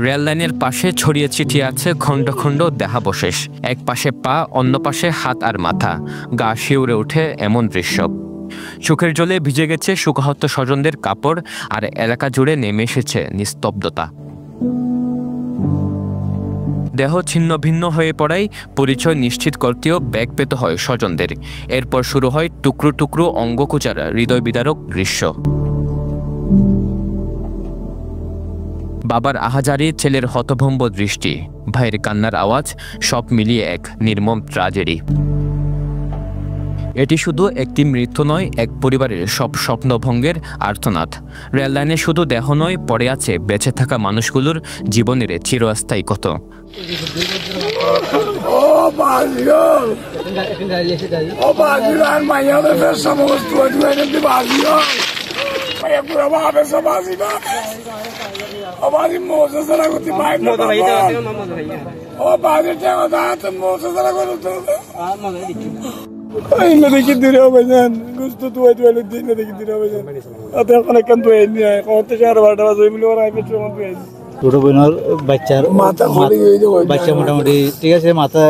Rail লাইনের পাশে ছড়িয়ে ছিটিয়ে আছে খণ্ড খণ্ড দেহাবশেষ। এক পাশে পা, অন্য পাশে হাত আর মাথা। গা শিউরে ওঠে এমন দৃশ্য। চোখের জলে ভিজে গেছে শোকাহত স্বজনদের কাপড়, আর এলাকা জুড়ে নেমে এসেছে নিস্তব্ধতা। দেহ ছিন্ন ভিন্ন হয়ে পড়ায় পরিচয় নিশ্চিত করতেও ব্যাগ পেতে হয় স্বজনদের। এরপর শুরু হয় টুকরো টুকরো অঙ্গ খোঁজার হৃদয় বিদারক দৃশ্য। বাবার আহাজারি, ছেলের হতভম্ব দৃষ্টি, ভাইয়ের কান্নার আওয়াজ, সব মিলিয়ে এক নির্মম ট্র্যাজেডি। এটি শুধু একটি মৃত্যু নয়, এক পরিবারের সব স্বপ্নভঙ্গের আর্তনাদ। রেল লাইনে শুধু দেহ নয়, পড়ে আছে বেঁচে থাকা মানুষগুলোর জীবনের চিরস্থায়ী ক্ষত। দেখি দূরে হবে যান গুস্ত তুই তুই দিন দেখি দূরে হবে যান তাতে এখন একখান তুই নি আয় কত 4-12টা বাজে বলে ওরা আইবে ট্রেন তুই ছোট বোনের বাচ্চার মাথা বাচ্চা মোটামুটি ঠিক আছে, মাথা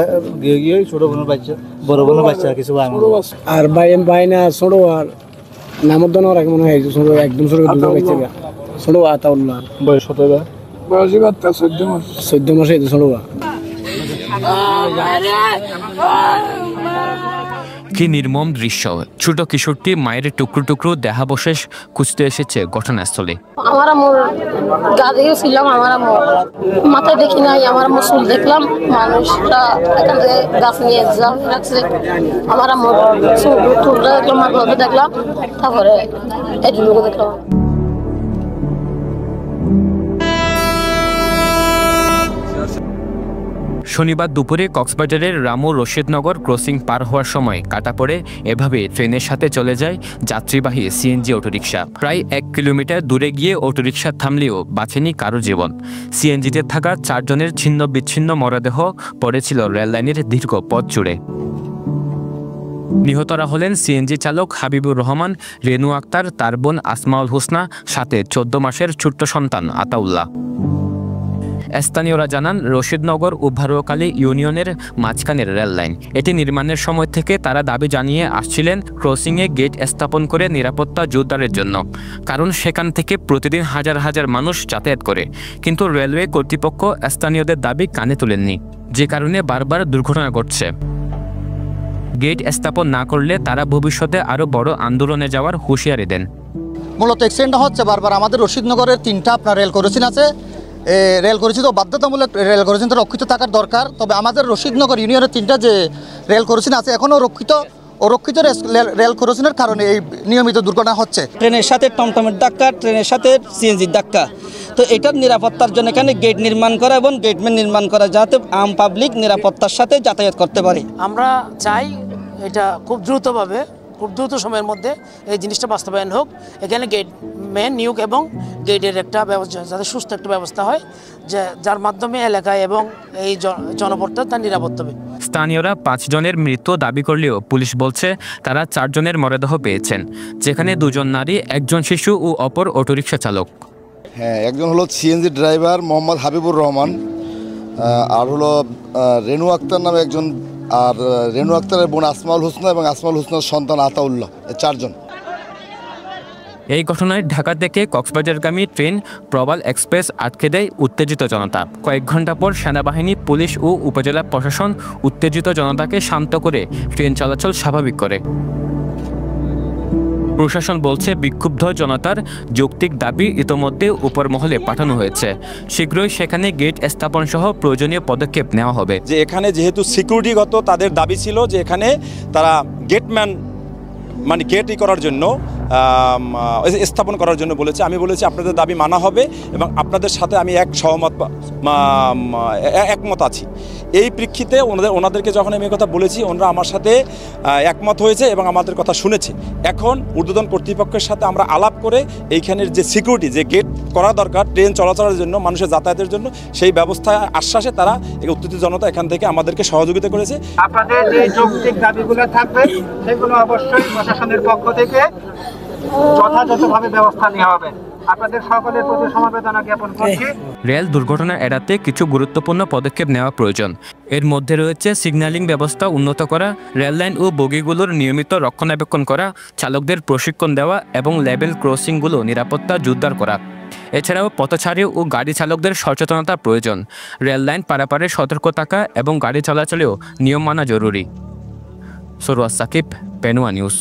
গিয়ে গিয়ে ছোট বোনের বাচ্চা বড় বোনের বাচ্চা কিছু আর ভাই না ছোট আর নামত দন রাখ মনে হয় ছোট একদম ছোট দুটো বাচ্চা ছোট আতাউল্লাহ বয়স কত বা বয়স 14 মাস এই ছোট বা। কি নির্মম দৃশ্য! ছোট কিশোরটি মায়ের টুকরো টুকরো দেহাবশেষ খুঁজতে এসেছে ঘটনাস্থলে। আমার আম্মুর গা দেখেছিলাম, আমার আম্মুর মাথায় দেখি নাই, আমার আম্মুর চুল দেখলাম। মানুষরা এখান থেকে গাছ নিয়ে রাখছে, আমার আম্মুর চুলটা দেখলাম, মাথা দেখলাম, তারপরে এটুকু দেখলাম। শনিবার দুপুরে কক্সবাজারের রামু রশিদনগর ক্রসিং পার হওয়ার সময় কাটা পড়ে এভাবে ট্রেনের সাথে চলে যায় যাত্রীবাহী সিএনজি অটোরিকশা। প্রায় 1 কিলোমিটার দূরে গিয়ে অটোরিকশা থামলেও বাঁচেনি কারো জীবন। সিএনজিতে থাকা 4 জনের ছিন্ন বিচ্ছিন্ন মরদেহ পড়েছিল রেললাইনের দীর্ঘ পথ জুড়ে। নিহতরা হলেন সিএনজি চালক হাবিবুর রহমান, রেনু আক্তার, তার বোন আসমাউল হোসনা, সাথে 14 মাসের ছোট্ট সন্তান আতাউল্লাহ। স্থানীয়রা জানান, রশিদনগর ও ভারুয়াকালী ইউনিয়নের মাঝখানের রেল লাইন। এটি নির্মাণের সময় থেকে তারা দাবি জানিয়ে আসছিলেন ক্রসিংয়ে গেট স্থাপন করে নিরাপত্তা জোরদারের জন্য, কারণ সেখান থেকে প্রতিদিন হাজার হাজার মানুষ যাতায়াত করে। কিন্তু রেলওয়ে কর্তৃপক্ষ স্থানীয়দের দাবি কানে তোলেননি, যে কারণে বারবার দুর্ঘটনা ঘটছে। গেট স্থাপন না করলে তারা ভবিষ্যতে আরও বড় আন্দোলনে যাওয়ার হুঁশিয়ারি দেন। মূলত অ্যাক্সিডেন্টটা হচ্ছে বারবার আমাদের রশিদনগরের 3টা আপনার রেল ক্রসিং আছে। রেল ক্রসিং তো বাধ্যতামূলক রেল ক্রসিং তো রক্ষিত থাকার দরকার। তবে আমাদের রশিদনগর ইউনিয়নের 3টা যে রেল ক্রসিং আছে এখনও অরক্ষিত রেল ক্রসিংয়ের কারণে এই নিয়মিত দুর্ঘটনা হচ্ছে। ট্রেনের সাথে টমটমের ধাক্কা, ট্রেনের সাথে সিএনজির ধাক্কা। তো এটার নিরাপত্তার জন্য এখানে গেট নির্মাণ করা এবং গেটম্যান নির্মাণ করা, যাতে আম পাবলিক নিরাপত্তার সাথে যাতায়াত করতে পারে। আমরা চাই এটা খুব দ্রুত সময়ের মধ্যে এই জিনিসটা বাস্তবায়ন হোক। এখানে গেটম্যান নিয়োগ এবং গেটের একটা ব্যবস্থা, যাতে সুস্থ একটা ব্যবস্থা হয়, যার মাধ্যমে এলাকায় এবং এই জনপদটা তার নিরাপদ হবে। স্থানীয়রা 5 জনের মৃত্যু দাবি করলেও পুলিশ বলছে তারা 4 জনের মরদেহ পেয়েছেন, যেখানে 2 জন নারী, 1 জন শিশু ও অপর অটোরিকশা চালক। হ্যাঁ, একজন হলো সিএনজি ড্রাইভার মোহাম্মদ হাবিবুর রহমান, আর হলো রেনু আক্তার নামে একজন, আর রেনু আক্তারের বোন আসমাউল হোসনা এবং আসমাউল হোসনার সন্তান আতাউল্লাহ, 4 জন। এই ঘটনায় ঢাকা থেকে কক্সবাজারগামী ট্রেন প্রবাল এক্সপ্রেস আটকে দেয় উত্তেজিত জনতা। কয়েক ঘন্টা পর সেনাবাহিনী, পুলিশ ও উপজেলা প্রশাসন উত্তেজিত জনতাকে শান্ত করে ট্রেন চলাচল স্বাভাবিক করে। প্রশাসন বলছে, বিক্ষুব্ধ জনতার যৌক্তিক দাবি ইতোমধ্যে উপর মহলে পাঠানো হয়েছে। শীঘ্রই সেখানে গেট স্থাপন সহ প্রয়োজনীয় পদক্ষেপ নেওয়া হবে। যে এখানে যেহেতু সিকিউরিটিগত তাদের দাবি ছিল যে এখানে তারা গেটম্যান মানে গেটই করার জন্য স্থাপন করার জন্য বলেছে। আমি বলেছি আপনাদের দাবি মানা হবে এবং আপনাদের সাথে আমি একমত আছি। এই প্রেক্ষিতে ওনাদেরকে যখন আমি কথা বলেছি, ওনারা আমার সাথে একমত হয়েছে এবং আমাদের কথা শুনেছে। এখন ঊর্ধ্বতন কর্তৃপক্ষের সাথে আমরা আলাপ করে এইখানের যে সিকিউরিটি, যে গেট করা দরকার ট্রেন চলাচলের জন্য, মানুষের যাতায়াতের জন্য, সেই ব্যবস্থা আশ্বাসে তারা উত্তেজিত জনতা এখান থেকে আমাদেরকে সহযোগিতা করেছে। আপনাদের যে যৌক্তিক দাবিগুলো থাকবে সেগুলো অবশ্যই প্রশাসনের পক্ষ থেকে যথাযথভাবে ব্যবস্থা নেওয়া হবে। আপনাদের সকলের প্রতি সমবেদনা জ্ঞাপন করছি। রেল দুর্ঘটনা এড়াতে কিছু গুরুত্বপূর্ণ পদক্ষেপ নেওয়া প্রয়োজন। এর মধ্যে রয়েছে সিগন্যালিং ব্যবস্থা উন্নত করা, রেললাইন ও বগিগুলোর নিয়মিত রক্ষণাবেক্ষণ করা, চালকদের প্রশিক্ষণ দেওয়া এবং লেভেল ক্রসিংগুলো নিরাপত্তা জোরদার করা। এছাড়াও পথচারী ও গাড়ি চালকদের সচেতনতা প্রয়োজন। রেললাইন পারাপারে সতর্ক থাকা এবং গাড়ি চলাচলেও নিয়ম মানা জরুরি। সরওয়ার সাকিব, পেনুয়া নিউজ।